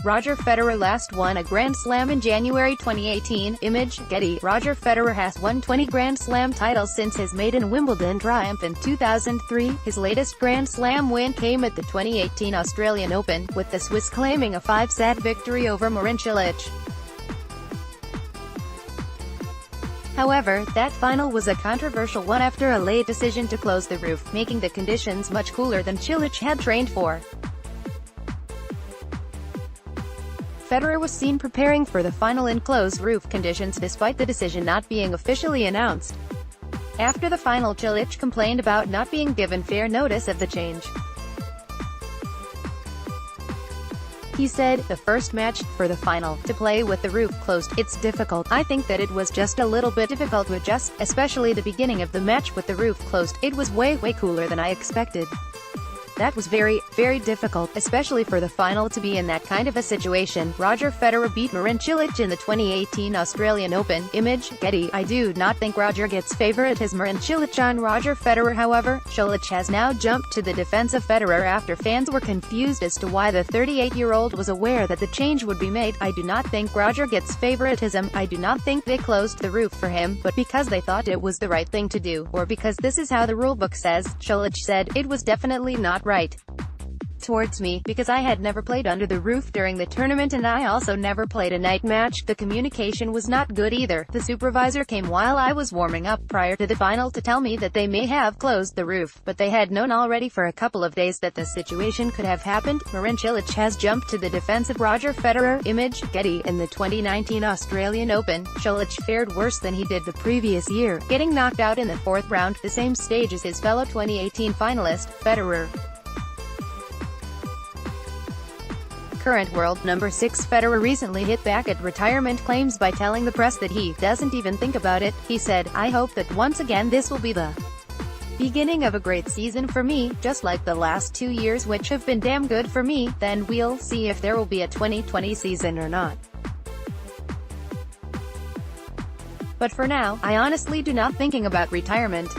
Roger Federer last won a Grand Slam in January 2018. Image, Getty. Roger Federer has won 20 Grand Slam titles since his maiden Wimbledon triumph in 2003. His latest Grand Slam win came at the 2018 Australian Open, with the Swiss claiming a 5-set victory over Marin Cilic. However, that final was a controversial one after a late decision to close the roof, making the conditions much cooler than Cilic had trained for. Federer was seen preparing for the final in closed roof conditions despite the decision not being officially announced. After the final, Cilic complained about not being given fair notice of the change. He said, "The first match, for the final, to play with the roof closed, it's difficult. I think that it was just a little bit difficult to adjust, especially the beginning of the match with the roof closed. It was way cooler than I expected. That was very difficult, especially for the final to be in that kind of a situation." Roger Federer beat Marin Cilic in the 2018 Australian Open. Image, Getty. I do not think Roger gets favoritism Marin Cilic on Roger Federer. However, Cilic has now jumped to the defense of Federer after fans were confused as to why the 38-year-old was aware that the change would be made. "I do not think Roger gets favoritism. I do not think they closed the roof for him, but because they thought it was the right thing to do, or because this is how the rulebook says," Cilic said. "It was definitely not right towards me, because I had never played under the roof during the tournament and I also never played a night match. The communication was not good either. The supervisor came while I was warming up prior to the final to tell me that they may have closed the roof, but they had known already for a couple of days that the situation could have happened." Marin Cilic has jumped to the defense of Roger Federer. Image, Getty. In the 2019 Australian Open, Cilic fared worse than he did the previous year, getting knocked out in the fourth round, the same stage as his fellow 2018 finalist, Federer. Current world number 6 Federer recently hit back at retirement claims by telling the press that he doesn't even think about it. He said, "I hope that once again this will be the beginning of a great season for me, just like the last 2 years which have been damn good for me. Then we'll see if there will be a 2020 season or not. But for now, I honestly do not thinking about retirement."